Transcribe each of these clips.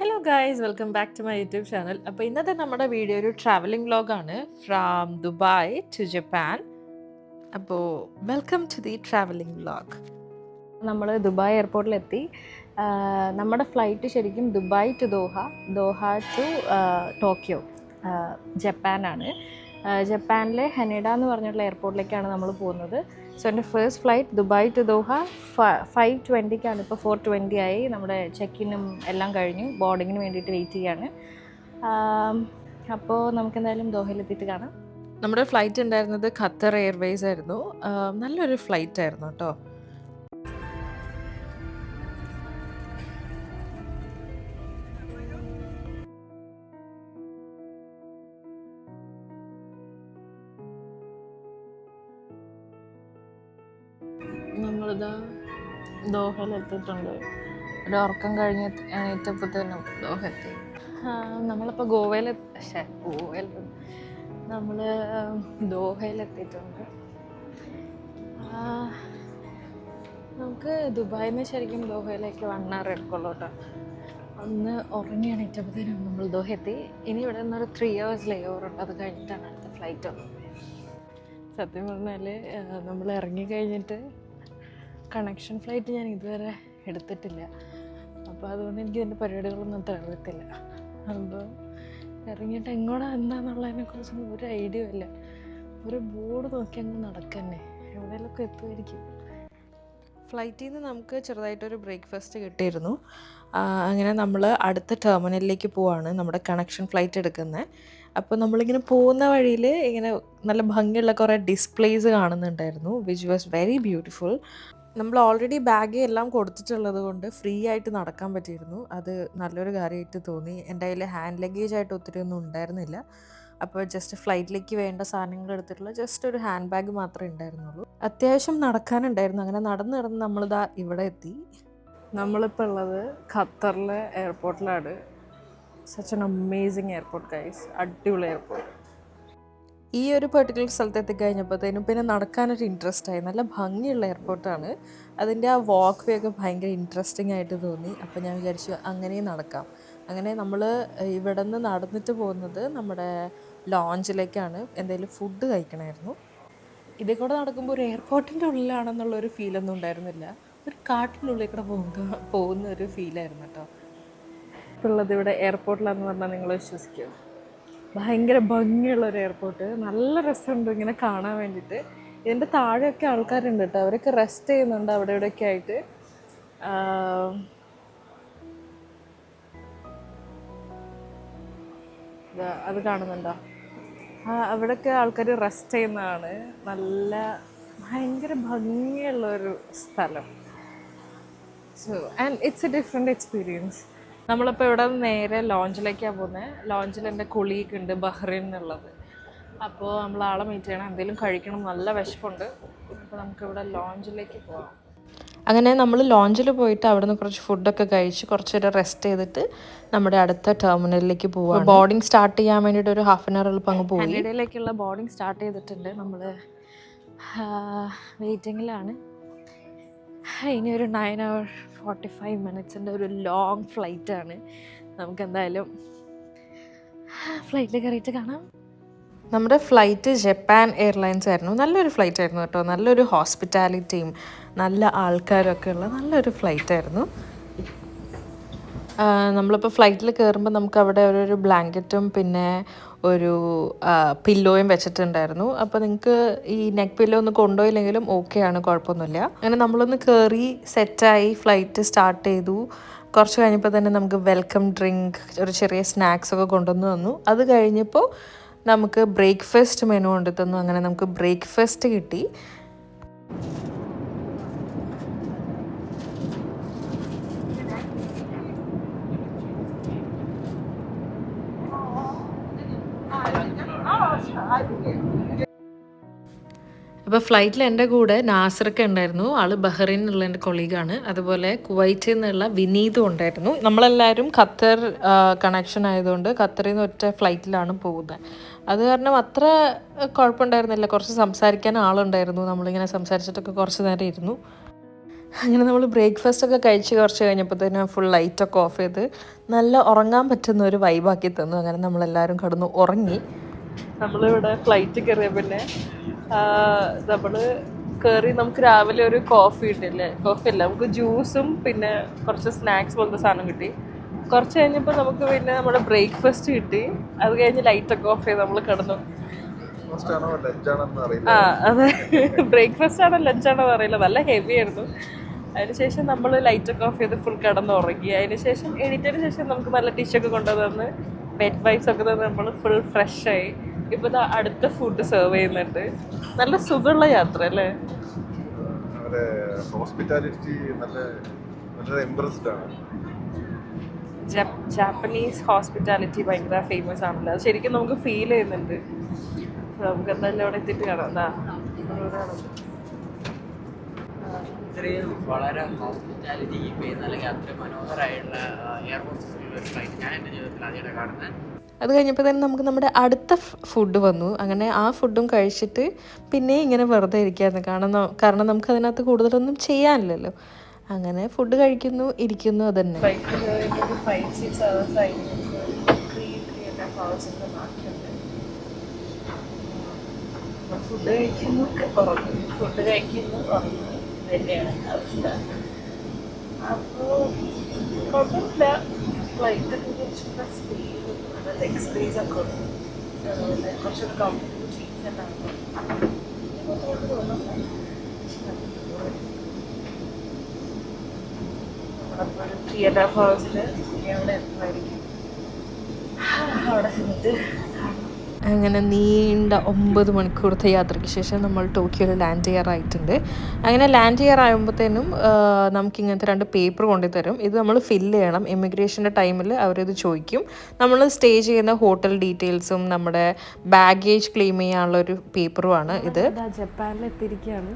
Hello guys, welcome back to my YouTube channel. അപ്പോൾ ഇന്നത്തെ നമ്മുടെ വീഡിയോ ഒരു ട്രാവലിംഗ് വ്ലോഗാണ് ഫ്രം ദുബായ് ടു ജപ്പാൻ. അപ്പോൾ welcome to the travelling vlog. നമ്മൾ ദുബായ് എയർപോർട്ടിലെത്തി. നമ്മുടെ ഫ്ലൈറ്റ് ശരിക്കും Dubai to Doha, Doha to Tokyo, ജപ്പാനാണ്. ജപ്പാനിലെ ഹെനഡ എന്ന് പറഞ്ഞിട്ടുള്ള എയർപോർട്ടിലേക്കാണ് നമ്മൾ പോകുന്നത്. സോ എൻ്റെ first flight Dubai to Doha 5:20 ഇപ്പോൾ 4:20 ആയി. നമ്മുടെ ചെക്കിനും എല്ലാം കഴിഞ്ഞു, ബോർഡിങ്ങിന് വേണ്ടിയിട്ട് വെയിറ്റ് ചെയ്യാണ്. അപ്പോൾ നമുക്ക് എന്തായാലും ദോഹയിലെത്തിയിട്ട് കാണാം. നമ്മുടെ ഫ്ലൈറ്റ് ഉണ്ടായിരുന്നത് ഖത്തർ എയർവേസ് ആയിരുന്നു. നല്ലൊരു ഫ്ലൈറ്റ് ആയിരുന്നു കേട്ടോ. നമ്മളിതാ ദോഹയിലെത്തിയിട്ടുണ്ട്. ഒരു ഉറക്കം കഴിഞ്ഞ് എണീറ്റപ്പോഴത്തേനും ദോഹ എത്തി. നമ്മളിപ്പോൾ നമ്മൾ ദോഹയിലെത്തിയിട്ടുണ്ട്. നമുക്ക് ദുബായിൽ നിന്ന് ശരിക്കും ദോഹയിലേക്ക് 1 hour എടുക്കുള്ളൂ കേട്ടോ. ഒന്ന് ഉറങ്ങി എണീറ്റപ്പോഴത്തേനും നമ്മൾ ദോഹ എത്തി. ഇനി ഇവിടെ നിന്നൊരു 3 hours ലേ ഓവർ ഉണ്ട്. അത് കഴിഞ്ഞിട്ടാണ് അടുത്ത ഫ്ലൈറ്റ് ഉള്ളത്. സത്യം പറഞ്ഞാൽ നമ്മൾ ഇറങ്ങിക്കഴിഞ്ഞിട്ട് കണക്ഷൻ ഫ്ലൈറ്റ് ഞാൻ ഇതുവരെ എടുത്തിട്ടില്ല. അപ്പോൾ അതുകൊണ്ട് എനിക്ക് ഇതിൻ്റെ പരിപാടികളൊന്നും അത്ര അറിയത്തില്ല. അപ്പോൾ ഇറങ്ങിയിട്ട് എന്താണെന്നുള്ളതിനെക്കുറിച്ചൊന്നും ഒരു ഐഡിയ ഇല്ല. ഒരു ബോർഡ് നോക്കി അങ്ങ് നടക്കന്നെ, എവിടെയെങ്കിലുമൊക്കെ എത്തുമായിരിക്കും. ഫ്ലൈറ്റിൽ നിന്ന് നമുക്ക് ചെറുതായിട്ടൊരു ബ്രേക്ക്ഫാസ്റ്റ് കിട്ടിയിരുന്നു. അങ്ങനെ നമ്മൾ അടുത്ത ടെർമിനലിലേക്ക് പോവാണ്, നമ്മുടെ കണക്ഷൻ ഫ്ലൈറ്റ് എടുക്കുന്നത്. അപ്പോൾ നമ്മളിങ്ങനെ പോകുന്ന വഴിയിൽ ഇങ്ങനെ നല്ല ഭംഗിയുള്ള കുറേ ഡിസ്പ്ലേസ് കാണുന്നുണ്ടായിരുന്നു, വിച്ച് വാസ് വെരി ബ്യൂട്ടിഫുൾ. നമ്മൾ ഓൾറെഡി ബാഗ് എല്ലാം കൊടുത്തിട്ടുള്ളത് കൊണ്ട് ഫ്രീ ആയിട്ട് നടക്കാൻ പറ്റിയിരുന്നു. അത് നല്ലൊരു കാര്യമായിട്ട് തോന്നി. എൻ്റെ കയ്യിൽ ഹാൻഡ് ലഗേജ് ആയിട്ട് ഒത്തിരി ഒന്നും ഉണ്ടായിരുന്നില്ല. അപ്പോൾ ജസ്റ്റ് ഫ്ലൈറ്റിലേക്ക് വേണ്ട സാധനങ്ങൾ എടുത്തിട്ടുള്ള ജസ്റ്റ് ഒരു ഹാൻഡ് ബാഗ് മാത്രമേ ഉണ്ടായിരുന്നുള്ളൂ. അത്യാവശ്യം നടക്കാനുണ്ടായിരുന്നു. അങ്ങനെ നടന്ന് നമ്മളിതാ ഇവിടെ എത്തി. നമ്മളിപ്പോൾ ഉള്ളത് ഖത്തറിലെ എയർപോർട്ടിലാണ്. Such an amazing airport guys, അടിപൊളി എയർപോർട്ട്. ഈ ഒരു പെർട്ടിക്കുലർ സ്ഥലത്ത് എത്തിക്കഴിഞ്ഞപ്പോഴത്തേനും പിന്നെ നടക്കാനൊരു ഇൻട്രസ്റ്റ് ആയി. നല്ല ഭംഗിയുള്ള എയർപോർട്ടാണ്. അതിൻ്റെ ആ വാക്ക് വേ ഒക്കെ ഭയങ്കര ഇൻട്രസ്റ്റിംഗ് ആയിട്ട് തോന്നി. അപ്പോൾ ഞാൻ വിചാരിച്ചു അങ്ങനെയും നടക്കാം. അങ്ങനെ നമ്മൾ ഇവിടെ നിന്ന് നടന്നിട്ട് പോകുന്നത് നമ്മുടെ ലോഞ്ചിലേക്കാണ്. എന്തെങ്കിലും ഫുഡ് കഴിക്കണമായിരുന്നു. ഇതേ കൂടെ നടക്കുമ്പോൾ ഒരു എയർപോർട്ടിൻ്റെ ഉള്ളിലാണെന്നുള്ളൊരു ഫീലൊന്നും ഉണ്ടായിരുന്നില്ല. ഒരു കാട്ടിനുള്ളിൽ കൂടെ പോകുന്ന ഒരു ഫീലായിരുന്നു കേട്ടോ. ഇപ്പോൾ ഉള്ളത് ഇവിടെ എയർപോർട്ടിലാന്ന് പറഞ്ഞാൽ നിങ്ങൾ വിശ്വസിക്കുമോ? ഭയങ്കര ഭംഗിയുള്ളൊരു എയർപോർട്ട്. നല്ല രസമുണ്ട് ഇങ്ങനെ കാണാൻ വേണ്ടിയിട്ട്. ഇതിൻ്റെ താഴെയൊക്കെ ആൾക്കാരുണ്ട് കേട്ടോ. അവരൊക്കെ റെസ്റ്റ് ചെയ്യുന്നുണ്ട് അവിടെ ഇവിടെയൊക്കെ ആയിട്ട്. അത് കാണുന്നുണ്ടോ? അവിടെയൊക്കെ ആൾക്കാർ റെസ്റ്റ് ചെയ്യുന്നതാണ്. നല്ല ഭയങ്കര ഭംഗിയുള്ളൊരു സ്ഥലം. So and it's A different experience. നമ്മളിപ്പോൾ ഇവിടെ നേരെ ലോഞ്ചിലേക്കാണ് പോകുന്നത്. ലോഞ്ചിൽ എൻ്റെ കൊളീഗ് ഉണ്ട് ബഹ്റൈൻ എന്നുള്ളത്. അപ്പോൾ നമ്മൾ ആളെ മീറ്റ് ചെയ്യണം, എന്തെങ്കിലും കഴിക്കണം, നല്ല വിശപ്പുണ്ട്. അപ്പോൾ നമുക്കിവിടെ ലോഞ്ചിലേക്ക് പോകാം. അങ്ങനെ നമ്മൾ ലോഞ്ചിൽ പോയിട്ട് അവിടെ നിന്ന് കുറച്ച് ഫുഡൊക്കെ കഴിച്ച് കുറച്ച് നേരം റെസ്റ്റ് ചെയ്തിട്ട് നമ്മുടെ അടുത്ത ടെർമിനലിലേക്ക് പോവാം. ബോർഡിങ് സ്റ്റാർട്ട് ചെയ്യാൻ വേണ്ടിയിട്ട് ഒരു 1/2 hour എളുപ്പം അങ്ങ് പോയി. ഹെനഡയിലേക്കുള്ള ബോർഡിങ് സ്റ്റാർട്ട് ചെയ്തിട്ടുണ്ട്. നമ്മൾ വെയിറ്റിങ്ങിലാണ്. ഇനി ഒരു 9 hour 45 minutes ഒരു ലോങ് ഫ്ലൈറ്റാണ്. നമുക്ക് എന്തായാലും ഫ്ലൈറ്റിൽ കയറിയിട്ട് കാണാം. നമ്മുടെ ഫ്ലൈറ്റ് ജപ്പാൻ എയർലൈൻസ് ആയിരുന്നു. നല്ലൊരു ഫ്ലൈറ്റ് ആയിരുന്നു കേട്ടോ. നല്ലൊരു ഹോസ്പിറ്റാലിറ്റിയും നല്ല ആൾക്കാരൊക്കെ ഉള്ള നല്ലൊരു ഫ്ലൈറ്റായിരുന്നു. നമ്മളിപ്പോൾ ഫ്ലൈറ്റിൽ കയറുമ്പോൾ നമുക്ക് അവിടെ ഒരു ബ്ലാങ്കറ്റും പിന്നെ ഒരു പില്ലോയും വെച്ചിട്ടുണ്ടായിരുന്നു. അപ്പോൾ നിങ്ങൾക്ക് ഈ നെക്ക് പില്ലോ ഒന്നും കൊണ്ടുപോയില്ലെങ്കിലും ഓക്കെയാണ്, കുഴപ്പമൊന്നുമില്ല. അങ്ങനെ നമ്മളൊന്ന് കയറി സെറ്റായി ഫ്ലൈറ്റ് സ്റ്റാർട്ട് ചെയ്തു. കുറച്ച് കഴിഞ്ഞപ്പോൾ തന്നെ നമുക്ക് വെൽക്കം ഡ്രിങ്ക്, ഒരു ചെറിയ സ്നാക്സൊക്കെ കൊണ്ടുവന്ന് തന്നു. അത് കഴിഞ്ഞപ്പോൾ നമുക്ക് ബ്രേക്ക്ഫാസ്റ്റ് മെനു കൊണ്ട് തന്നു. അങ്ങനെ നമുക്ക് ബ്രേക്ക്ഫാസ്റ്റ് കിട്ടി. അപ്പോൾ ഫ്ലൈറ്റിൽ എൻ്റെ കൂടെ നാസറൊക്കെ ഉണ്ടായിരുന്നു. ആൾ ബഹ്റൈനിൽ നിന്നുള്ള എൻ്റെ കൊളീഗാണ്. അതുപോലെ കുവൈറ്റിൽ നിന്നുള്ള വിനീതും ഉണ്ടായിരുന്നു. നമ്മളെല്ലാവരും ഖത്തർ കണക്ഷൻ ആയതുകൊണ്ട് ഖത്തറിൽ നിന്ന് ഒറ്റ ഫ്ലൈറ്റിലാണ് പോകുന്നത്. അത് കാരണം അത്ര കുഴപ്പമുണ്ടായിരുന്നില്ല. കുറച്ച് സംസാരിക്കാൻ ആളുണ്ടായിരുന്നു. നമ്മളിങ്ങനെ സംസാരിച്ചിട്ടൊക്കെ കുറച്ച് നേരം ഇരുന്നു. അങ്ങനെ നമ്മൾ ബ്രേക്ക്ഫാസ്റ്റ് ഒക്കെ കഴിച്ച് കുറച്ച് കഴിഞ്ഞപ്പോഴത്തേനും ഫുൾ ലൈറ്റൊക്കെ ഓഫ് ചെയ്ത് നല്ല ഉറങ്ങാൻ പറ്റുന്ന ഒരു വൈബാക്കി തന്നു. അങ്ങനെ നമ്മളെല്ലാവരും കിടന്ന് ഉറങ്ങി. നമ്മളിവിടെ ഫ്ലൈറ്റ് കയറിയ പിന്നെ നമ്മൾ കയറി നമുക്ക് രാവിലെ ഒരു കോഫി കിട്ടില്ലേ, കോഫി അല്ല, നമുക്ക് ജ്യൂസും പിന്നെ കുറച്ച് സ്നാക്സ് പോലത്തെ സാധനം കിട്ടി. കുറച്ച് കഴിഞ്ഞപ്പോൾ നമുക്ക് പിന്നെ നമ്മുടെ ബ്രേക്ക്ഫാസ്റ്റ് കിട്ടി. അത് കഴിഞ്ഞ് ലൈറ്റൊക്കെ ഓഫ് ചെയ്ത് നമ്മൾ കിടന്നു. അതെ, ബ്രേക്ക്ഫാസ്റ്റ് ആണോ ലഞ്ചാണോ അറിയില്ല, നല്ല ഹെവി ആയിരുന്നു. അതിനുശേഷം നമ്മൾ ലൈറ്റൊക്കെ ഓഫ് ചെയ്ത് ഫുൾ കിടന്ന് ഉറങ്ങി. അതിനുശേഷം എണീറ്റതിന് ശേഷം നമുക്ക് നല്ല ടിഷൊക്കെ കൊണ്ടുവന്ന് ബെഡ് വൈബ്സ് ഒക്കെ തന്ന് നമ്മൾ ഫുൾ ഫ്രഷായി. ഇപ്പോൾ അടുത്ത ഫുഡ് സെർവ് ചെയ്യുന്നുണ്ട്. നല്ല സുഖമുള്ള യാത്ര അല്ലേ? ജാപ്പനീസ് ഹോസ്പിറ്റാലിറ്റി ഭയങ്കര ഫേമസ് ആണല്ലോ, അത് ശരിക്കും നമുക്ക് ഫീൽ ചെയ്യുന്നുണ്ട്. നമുക്ക് എന്തായാലും അവിടെ എത്തിയിട്ട് കാണാം. വളരെ ഹോസ്പിറ്റാലിറ്റി ചെയ്യുന്ന അല്ലെങ്കിൽ അത്ര മനോഹരമായിട്ടുള്ള എയർപോർട്ട്സിലുള്ള ഒരു ഫ്ലൈറ്റ് ഞാൻ എൻ്റെ ജീവിതത്തിൽ ആദ്യമായിട്ട് കാണുന്നത്. അത് കഴിഞ്ഞപ്പോൾ തന്നെ നമുക്ക് നമ്മുടെ അടുത്ത ഫുഡ് വന്നു. അങ്ങനെ ആ ഫുഡും കഴിച്ചിട്ട് പിന്നെ ഇങ്ങനെ വെറുതെ ഇരിക്കുകയായിരുന്നു. കാരണം നമുക്ക് അതിനകത്ത് കൂടുതലൊന്നും ചെയ്യാനില്ലല്ലോ. അങ്ങനെ ഫുഡ് കഴിക്കുന്നു, ഇരിക്കുന്നു. അതന്നെ ഫുഡ് കഴിക്കുന്നു, ഉറങ്ങുന്നു, ഫുഡ് കഴിക്കുന്നു, ഉറങ്ങുന്നു തന്നെയാണ് അവസ്ഥ. അപ്പോൾ കുഴപ്പമില്ല. ഫ്ലൈറ്റൊക്കെ കുറച്ചുകൂടെ സ്പീഡ്, ലെഗ് സ്പേസ് ഒക്കെ ഉണ്ട്, കുറച്ചുകൂടെ കംഫർട്ടബിൾ സീറ്റ്സ് എല്ലാം ഉണ്ട്. നമ്മളപ്പോൾ ഒരു 3.5 hours അവിടെ എത്തുമായിരിക്കും. അവിടെ ചെന്നിട്ട് അങ്ങനെ നീണ്ട 9 മണിക്കൂറത്തെ യാത്രയ്ക്ക് ശേഷം നമ്മൾ ടോക്കിയോയിൽ ലാൻഡ് ചെയ്യാറായിട്ടുണ്ട്. അങ്ങനെ ലാൻഡ് ചെയ്യാറാകുമ്പോഴത്തേനും നമുക്കിങ്ങനത്തെ 2 പേപ്പർ കൊണ്ടുതരും. ഇത് നമ്മൾ ഫില്ല് ചെയ്യണം. ഇമിഗ്രേഷൻ്റെ ടൈമിൽ അവരിത് ചോദിക്കും. നമ്മൾ സ്റ്റേ ചെയ്യുന്ന ഹോട്ടൽ ഡീറ്റെയിൽസും നമ്മുടെ ബാഗേജ് ക്ലെയിം ചെയ്യാനുള്ളൊരു പേപ്പറുമാണ് ഇത്. ജപ്പാനിൽ എത്തിയിരിക്കുകയാണ്,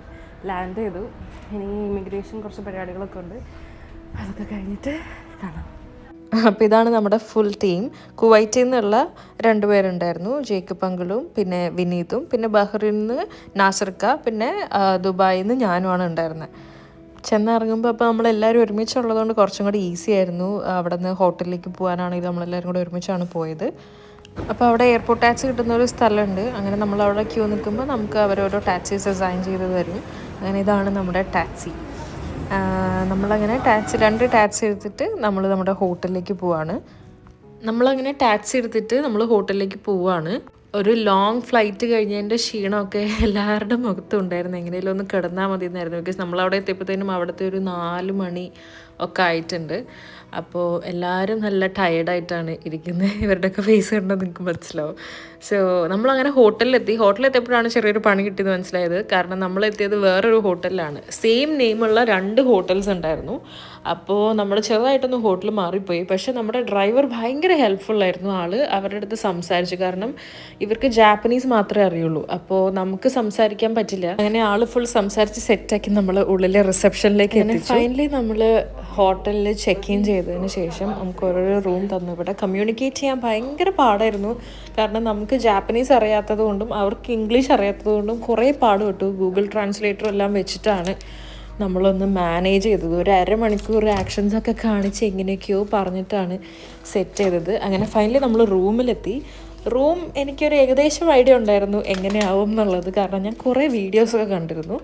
ലാൻഡ് ചെയ്തു. ഇനി ഇമിഗ്രേഷൻ കുറച്ച് പരിപാടികളൊക്കെ ഉണ്ട്, അതൊക്കെ കഴിഞ്ഞിട്ട് കാണാം. അപ്പോൾ ഇതാണ് നമ്മുടെ ഫുൾ ടീം. കുവൈറ്റിൽ നിന്നുള്ള 2 പേരുണ്ടായിരുന്നു, ജേക്കബ് അങ്കിളും പിന്നെ വിനീതും. പിന്നെ ബഹ്റിനിൽ നിന്ന് നാസർക്ക, പിന്നെ ദുബായിൽ നിന്ന് ഞാനുമാണ് ഉണ്ടായിരുന്നത്. ചെന്നിറങ്ങുമ്പോൾ അപ്പോൾ നമ്മളെല്ലാവരും ഒരുമിച്ചുള്ളതുകൊണ്ട് കുറച്ചും കൂടി ഈസി ആയിരുന്നു. അവിടെ നിന്ന് ഹോട്ടലിലേക്ക് പോകാനാണെങ്കിൽ നമ്മളെല്ലാവരും കൂടെ ഒരുമിച്ചാണ് പോയത്. അപ്പോൾ അവിടെ എയർപോർട്ട് ടാക്സി കിട്ടുന്ന ഒരു സ്ഥലമുണ്ട്. അങ്ങനെ നമ്മളവിടെ ക്യൂ നിൽക്കുമ്പോൾ നമുക്ക് അവരോരോ ടാക്സീസ് അസൈൻ ചെയ്ത് തരും. അങ്ങനെ ഇതാണ് നമ്മുടെ ടാക്സി. നമ്മളങ്ങനെ 2 ടാക്സി എടുത്തിട്ട് നമ്മൾ നമ്മുടെ ഹോട്ടലിലേക്ക് പോവാണ്. നമ്മളങ്ങനെ ടാക്സി എടുത്തിട്ട് നമ്മൾ ഹോട്ടലിലേക്ക് പോവാണ്. ഒരു ലോങ് ഫ്ലൈറ്റ് കഴിഞ്ഞതിൻ്റെ ക്ഷീണമൊക്കെ എല്ലാവരുടെ മുഖത്തും ഉണ്ടായിരുന്നു. എങ്ങനെയെങ്കിലും ഒന്ന് കിടന്നാൽ മതി എന്നായിരുന്നു. ബിക്കോസ് നമ്മളവിടെ എത്തിയപ്പോഴത്തേനും അവിടുത്തെ ഒരു 4 മണി ഒക്കെ ആയിട്ടുണ്ട്. അപ്പോൾ എല്ലാവരും നല്ല ടയേർഡായിട്ടാണ് ഇരിക്കുന്നത്. ഇവരുടെയൊക്കെ ഫേസ് കണ്ടാൽ നിങ്ങൾക്ക് മനസ്സിലാവും. സോ നമ്മളങ്ങനെ ഹോട്ടലിലെത്തിയപ്പോഴാണ് ചെറിയൊരു പണി കിട്ടിയത് മനസ്സിലായത്. കാരണം നമ്മളെത്തിയത് വേറൊരു ഹോട്ടലിലാണ്. സെയിം നെയിമുള്ള 2 ഹോട്ടൽസ് ഉണ്ടായിരുന്നു. അപ്പോൾ നമ്മൾ ചെറുതായിട്ടൊന്ന് ഹോട്ടൽ മാറിപ്പോയി. പക്ഷേ നമ്മുടെ ഡ്രൈവർ ഭയങ്കര ഹെൽപ്ഫുള്ളായിരുന്നു. അവരുടെ അടുത്ത് സംസാരിച്ചു. കാരണം ഇവർക്ക് ജാപ്പനീസ് മാത്രമേ അറിയുള്ളൂ. അപ്പോൾ നമുക്ക് സംസാരിക്കാൻ പറ്റില്ല. അങ്ങനെ ഫുൾ സംസാരിച്ച് സെറ്റാക്കി നമ്മൾ ഉള്ളിലെ റിസപ്ഷനിലേക്ക് എത്തിച്ചു. ഫൈനലി നമ്മൾ ഹോട്ടലിൽ ചെക്ക് ഇൻ ചെയ്തതിന് ശേഷം നമുക്ക് ഓരോരോ റൂം തന്നു. ഇവിടെ കമ്മ്യൂണിക്കേറ്റ് ചെയ്യാൻ ഭയങ്കര പാടായിരുന്നു. കാരണം നമുക്ക് ജാപ്പനീസ് അറിയാത്തത് കൊണ്ടും അവർക്ക് ഇംഗ്ലീഷ് അറിയാത്തത് കൊണ്ടും കുറേ പാടുപെട്ടു. ഗൂഗിൾ ട്രാൻസ്ലേറ്റർ എല്ലാം വെച്ചിട്ടാണ് നമ്മളൊന്ന് മാനേജ് ചെയ്തത്. ഒരു അരമണിക്കൂർ ആക്ഷൻസൊക്കെ കാണിച്ച് എങ്ങനെയൊക്കെയോ പറഞ്ഞിട്ടാണ് സെറ്റ് ചെയ്തത്. അങ്ങനെ ഫൈനലി നമ്മൾ റൂമിലെത്തി. റൂം എനിക്കൊരു ഏകദേശം ഐഡിയ ഉണ്ടായിരുന്നു എങ്ങനെയാവും എന്നുള്ളത്. കാരണം ഞാൻ കുറേ വീഡിയോസൊക്കെ കണ്ടിരുന്നു.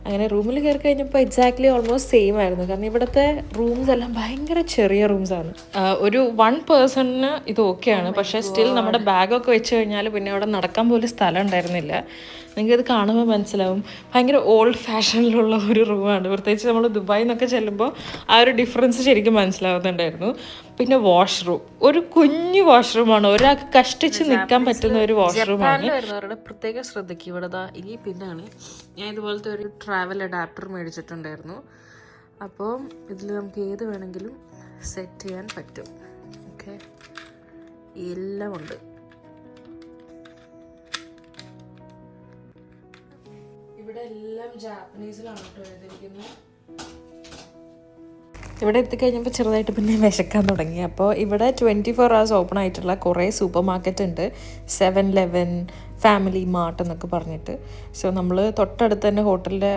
അങ്ങനെ റൂമിൽ കയറി കഴിഞ്ഞപ്പോൾ എക്സാക്ട്ലി ഓൾമോസ്റ്റ് സെയിം ആയിരുന്നു. കാരണം ഇവിടുത്തെ റൂംസ് എല്ലാം ഭയങ്കര ചെറിയ റൂംസാണ്. ഒരു 1 പേഴ്സണിന് ഇത് ഓക്കെയാണ്. പക്ഷേ സ്റ്റിൽ നമ്മുടെ ബാഗൊക്കെ വെച്ച് കഴിഞ്ഞാൽ പിന്നെ അവിടെ നടക്കാൻ പോലും സ്ഥലം ഉണ്ടായിരുന്നില്ല. നിങ്ങൾക്കിത് കാണുമ്പോൾ മനസ്സിലാവും. ഭയങ്കര ഓൾഡ് ഫാഷനിലുള്ള ഒരു റൂമാണ്. പ്രത്യേകിച്ച് നമ്മൾ ദുബായിൽ നിന്നൊക്കെ ചെല്ലുമ്പോൾ ആ ഒരു ഡിഫറൻസ് ശരിക്കും മനസ്സിലാവുന്നുണ്ടായിരുന്നു. പിന്നെ വാഷ്റൂം, ഒരു കുഞ്ഞു വാഷ്റൂമാണ്. ഒരാൾക്ക് കഷ്ടിച്ച് നിൽക്കാൻ പറ്റുന്ന ഒരു വാഷ്റൂമാണ്. വരുന്നവരുടെ പ്രത്യേകം ശ്രദ്ധിക്കുക. ഇവിടെ ഈ പിന്നാണ്. ഞാൻ ഇതുപോലത്തെ ഒരു ട്രാവൽ അഡാപ്റ്റർ മേടിച്ചിട്ടുണ്ടായിരുന്നു. അപ്പോൾ ഇതിൽ നമുക്ക് ഏത് വേണമെങ്കിലും സെറ്റ് ചെയ്യാൻ പറ്റും. ഓക്കെ, എല്ലാം ഉണ്ട്. ഇവിടെ എല്ലാം ജാപ്പനീസിലാണ് കേട്ടോ എഴുതിയിരിക്കുന്നത്. ഇവിടെ എത്തിക്കഴിഞ്ഞപ്പോൾ ചെറുതായിട്ട് പിന്നെ വിശക്കാൻ തുടങ്ങി. അപ്പോൾ ഇവിടെ 24 hours ഓപ്പൺ ആയിട്ടുള്ള കുറേ സൂപ്പർ മാർക്കറ്റ് ഉണ്ട്. 7-Eleven, ഫാമിലി മാർട്ട് എന്നൊക്കെ പറഞ്ഞിട്ട്. സോ നമ്മൾ തൊട്ടടുത്ത് തന്നെ ഹോട്ടലിൻ്റെ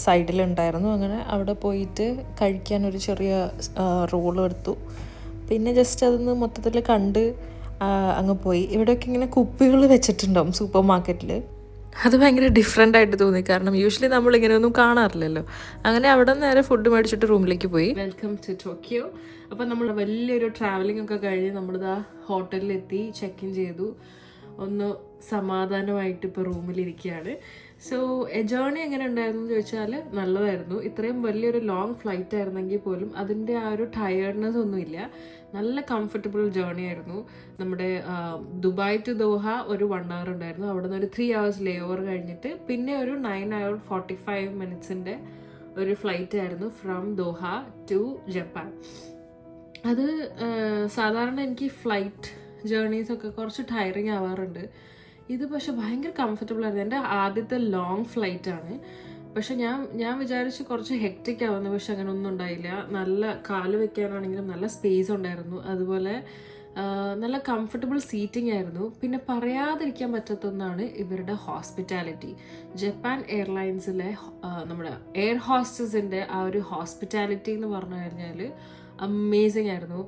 സൈഡിലുണ്ടായിരുന്നു. അങ്ങനെ അവിടെ പോയിട്ട് കഴിക്കാനൊരു ചെറിയ റോൾ എടുത്തു. പിന്നെ ജസ്റ്റ് അതൊന്ന് മൊത്തത്തിൽ കണ്ട് അങ്ങ് പോയി. ഇവിടെയൊക്കെ ഇങ്ങനെ കുപ്പികൾ വെച്ചിട്ടുണ്ടാവും സൂപ്പർ മാർക്കറ്റിൽ. അത് ഭയങ്കര ഡിഫറെൻ്റ് ആയിട്ട് തോന്നി, കാരണം യൂഷ്വലി നമ്മളിങ്ങനെയൊന്നും കാണാറില്ലല്ലോ. അങ്ങനെ അവിടെ നിന്ന് നേരെ ഫുഡ് മേടിച്ചിട്ട് റൂമിലേക്ക് പോയി. Welcome to Tokyo. അപ്പം നമ്മൾ വലിയൊരു ട്രാവലിംഗ് ഒക്കെ കഴിഞ്ഞ് നമ്മളിതാ ഹോട്ടലിലെത്തി, ചെക്ക് ഇൻ ചെയ്തു, ഒന്ന് സമാധാനമായിട്ട് ഇപ്പോൾ റൂമിലിരിക്കുകയാണ്. സോ ജേർണി എങ്ങനെ ഉണ്ടായിരുന്നു എന്ന് ചോദിച്ചാൽ നല്ലതായിരുന്നു. ഇത്രയും വലിയൊരു ലോങ് ഫ്ലൈറ്റ് ആയിരുന്നെങ്കിൽ പോലും അതിൻ്റെ ആ ഒരു ടയേർഡ്നെസ് ഒന്നുമില്ല. നല്ല കംഫർട്ടബിൾ ജേർണി ആയിരുന്നു. നമ്മുടെ ദുബായ് ടു ദോഹ ഒരു 1 hour ഉണ്ടായിരുന്നു. അവിടെ നിന്ന് ഒരു 3 hours ലേ ഓവർ കഴിഞ്ഞിട്ട് പിന്നെ ഒരു 9 hour 45 minutes ഒരു ഫ്ലൈറ്റ് ആയിരുന്നു ഫ്രം ദോഹ ടു ജപ്പാൻ. അത് സാധാരണ എനിക്ക് ഫ്ലൈറ്റ് ജേർണീസൊക്കെ കുറച്ച് ടയറിങ് ആവാറുണ്ട്. ഇത് പക്ഷെ ഭയങ്കര കംഫർട്ടബിൾ ആയിരുന്നു. എൻ്റെ ആദ്യത്തെ ലോങ് ഫ്ലൈറ്റ് ആണ്. പക്ഷെ ഞാൻ വിചാരിച്ച് കുറച്ച് ഹെക്റ്റിക് ആവുന്നു, പക്ഷെ അങ്ങനെ ഒന്നും ഉണ്ടായില്ല. നല്ല കാല് വെക്കാനാണെങ്കിലും നല്ല സ്പേസ് ഉണ്ടായിരുന്നു. അതുപോലെ നല്ല കംഫർട്ടബിൾ സീറ്റിംഗ് ആയിരുന്നു. പിന്നെ പറയാതിരിക്കാൻ പറ്റാത്ത ഒന്നാണ് ഇവരുടെ ഹോസ്പിറ്റാലിറ്റി. ജപ്പാൻ എയർലൈൻസിലെ നമ്മുടെ എയർ ഹോസ്റ്റസിൻ്റെ ആ ഒരു ഹോസ്പിറ്റാലിറ്റി എന്ന് പറഞ്ഞു കഴിഞ്ഞാൽ അമേസിങ് ആയിരുന്നു,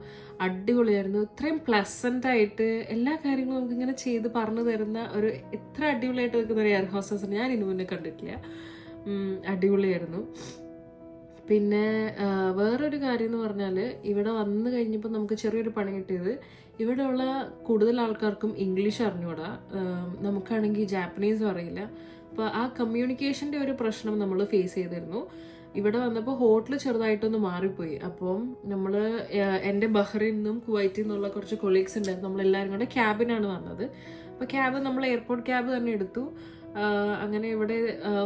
അടിപൊളിയായിരുന്നു. ഇത്രയും പ്ലസൻ്റ് ആയിട്ട് എല്ലാ കാര്യങ്ങളും നമുക്കിങ്ങനെ ചെയ്ത് പറഞ്ഞു തരുന്ന ഒരു ഇത്ര അടിപൊളിയായിട്ട് നിൽക്കുന്ന ഒരു എയർ ഹോസ്റ്റസിന് ഞാൻ ഇതിനു മുന്നേ കണ്ടിട്ടില്ല. അടിപൊളിയായിരുന്നു. പിന്നെ വേറൊരു കാര്യം എന്ന് പറഞ്ഞാൽ ഇവിടെ വന്നു കഴിഞ്ഞപ്പോൾ നമുക്ക് ചെറിയൊരു പണി കിട്ടിയത്, ഇവിടെയുള്ള കൂടുതൽ ആൾക്കാർക്കും ഇംഗ്ലീഷ് അറിഞ്ഞൂടാ, നമുക്കാണെങ്കിൽ ജാപ്പനീസും അറിയില്ല. അപ്പോൾ ആ കമ്മ്യൂണിക്കേഷൻ്റെ ഒരു പ്രശ്നം നമ്മൾ ഫേസ് ചെയ്തിരുന്നു. ഇവിടെ വന്നപ്പോൾ ഹോട്ടൽ ചെറുതായിട്ടൊന്ന് മാറിപ്പോയി. അപ്പം നമ്മൾ എൻ്റെ ബഹ്റൈനിൽ നിന്നും കുവൈറ്റിൽ നിന്നുള്ള കുറച്ച് കൊളീഗ്സ് ഉണ്ടായിരുന്നു. നമ്മളെല്ലാവരും കൂടെ ക്യാബിനാണ് വന്നത്. അപ്പോൾ ക്യാബ് നമ്മൾ എയർപോർട്ട് ക്യാബ് തന്നെ എടുത്തു. അങ്ങനെ ഇവിടെ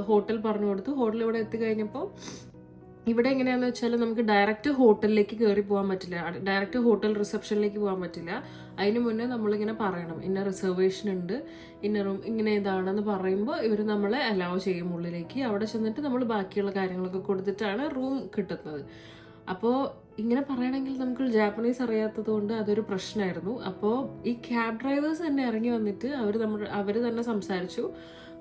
ഹോട്ടൽ പറഞ്ഞു കൊടുത്തു. ഹോട്ടൽ ഇവിടെ എത്തിക്കഴിഞ്ഞപ്പോൾ ഇവിടെ എങ്ങനെയാണെന്ന് വെച്ചാൽ നമുക്ക് ഡയറക്റ്റ് ഹോട്ടലിലേക്ക് കയറി പോകാൻ പറ്റില്ല, ഡയറക്റ്റ് ഹോട്ടൽ റിസപ്ഷനിലേക്ക് പോകാൻ പറ്റില്ല. അതിന് മുന്നേ നമ്മളിങ്ങനെ പറയണം, ഇന്ന റിസർവേഷൻ ഉണ്ട്, ഇന്ന റൂം ഇങ്ങനെ ഇതാണെന്ന് പറയുമ്പോൾ ഇവർ നമ്മളെ അലൗ ചെയ്യും ഉള്ളിലേക്ക്. അവിടെ ചെന്നിട്ട് നമ്മൾ ബാക്കിയുള്ള കാര്യങ്ങളൊക്കെ കൊടുത്തിട്ടാണ് റൂം കിട്ടുന്നത്. അപ്പോൾ ഇങ്ങനെ പറയണമെങ്കിൽ നമുക്ക് ജാപ്പനീസ് അറിയാത്തത് കൊണ്ട് അതൊരു പ്രശ്നമായിരുന്നു. അപ്പോൾ ഈ ക്യാബ് ഡ്രൈവേഴ്സ് തന്നെ ഇറങ്ങി വന്നിട്ട് അവർ തന്നെ സംസാരിച്ചു.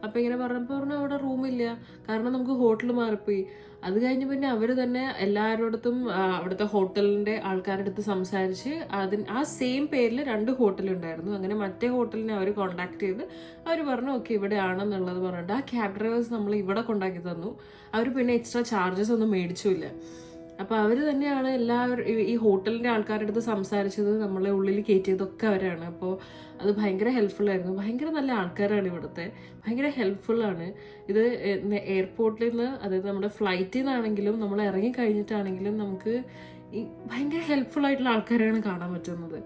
അപ്പോൾ ഇങ്ങനെ പറഞ്ഞപ്പോൾ അവിടെ റൂമില്ല, കാരണം നമുക്ക് ഹോട്ടൽ മാറിപ്പോയി. അത് കഴിഞ്ഞ് പിന്നെ അവർ തന്നെ എല്ലാവരോടത്തും അവിടുത്തെ ഹോട്ടലിൻ്റെ ആൾക്കാരുടെ അടുത്ത് സംസാരിച്ച് ആ സെയിം പേരിൽ 2 ഹോട്ടലുണ്ടായിരുന്നു. അങ്ങനെ മറ്റേ ഹോട്ടലിനെ അവർ കോൺടാക്ട് ചെയ്ത് അവർ പറഞ്ഞു ഓക്കെ ഇവിടെ ആണെന്നുള്ളത് പറഞ്ഞിട്ട് ആ ക്യാബ് ഡ്രൈവേഴ്സ് നമ്മൾ ഇവിടെ കൊണ്ടാക്കി തന്നു. അവർ പിന്നെ എക്സ്ട്രാ ചാർജസ് ഒന്നും മേടിച്ചില്ല. അപ്പോൾ അവർ തന്നെയാണ് എല്ലാവരും ഈ ഹോട്ടലിൻ്റെ ആൾക്കാരുടെ അടുത്ത് സംസാരിച്ചത്, നമ്മളെ ഉള്ളിൽ കയറ്റിയതൊക്കെ അവരാണ്. അപ്പോൾ അത് ഭയങ്കര ഹെൽപ്ഫുള്ളായിരുന്നു. ഭയങ്കര നല്ല ആൾക്കാരാണ് ഇവിടുത്തെ, ഭയങ്കര ഹെൽപ്ഫുള്ളാണ്. ഇത് എയർപോർട്ടിൽ നിന്ന്, അതായത് നമ്മുടെ ഫ്ലൈറ്റിൽ നിന്നാണെങ്കിലും നമ്മൾ ഇറങ്ങി കഴിഞ്ഞിട്ടാണെങ്കിലും നമുക്ക് ഈ ഭയങ്കര ഹെൽപ്ഫുള്ളായിട്ടുള്ള ആൾക്കാരെയാണ് കാണാൻ പറ്റുന്നത്.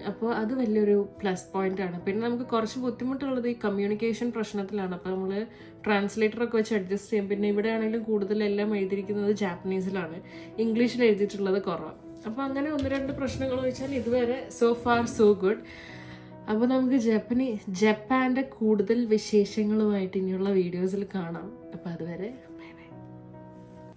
അപ്പോൾ അത് വലിയൊരു പ്ലസ് പോയിൻ്റാണ്. പിന്നെ നമുക്ക് കുറച്ച് ബുദ്ധിമുട്ടുള്ളത് ഈ കമ്മ്യൂണിക്കേഷൻ പ്രശ്നത്തിലാണ്. അപ്പോൾ നമ്മൾ ട്രാൻസ്ലേറ്ററൊക്കെ വെച്ച് അഡ്ജസ്റ്റ് ചെയ്യും. പിന്നെ ഇവിടെ ആണെങ്കിലും കൂടുതലെല്ലാം എഴുതിയിരിക്കുന്നത് ജാപ്പനീസിലാണ്, ഇംഗ്ലീഷിൽ എഴുതിയിട്ടുള്ളത് കുറവാണ്. അപ്പോൾ അങ്ങനെ 1-2 പ്രശ്നങ്ങൾ വെച്ചാൽ ഇതുവരെ സോ ഫാർ സോ ഗുഡ്. അപ്പോൾ നമുക്ക് ജപ്പാൻ്റെ കൂടുതൽ വിശേഷങ്ങളുമായിട്ട് ഇനിയുള്ള വീഡിയോസിൽ കാണാം. അപ്പോൾ അതുവരെ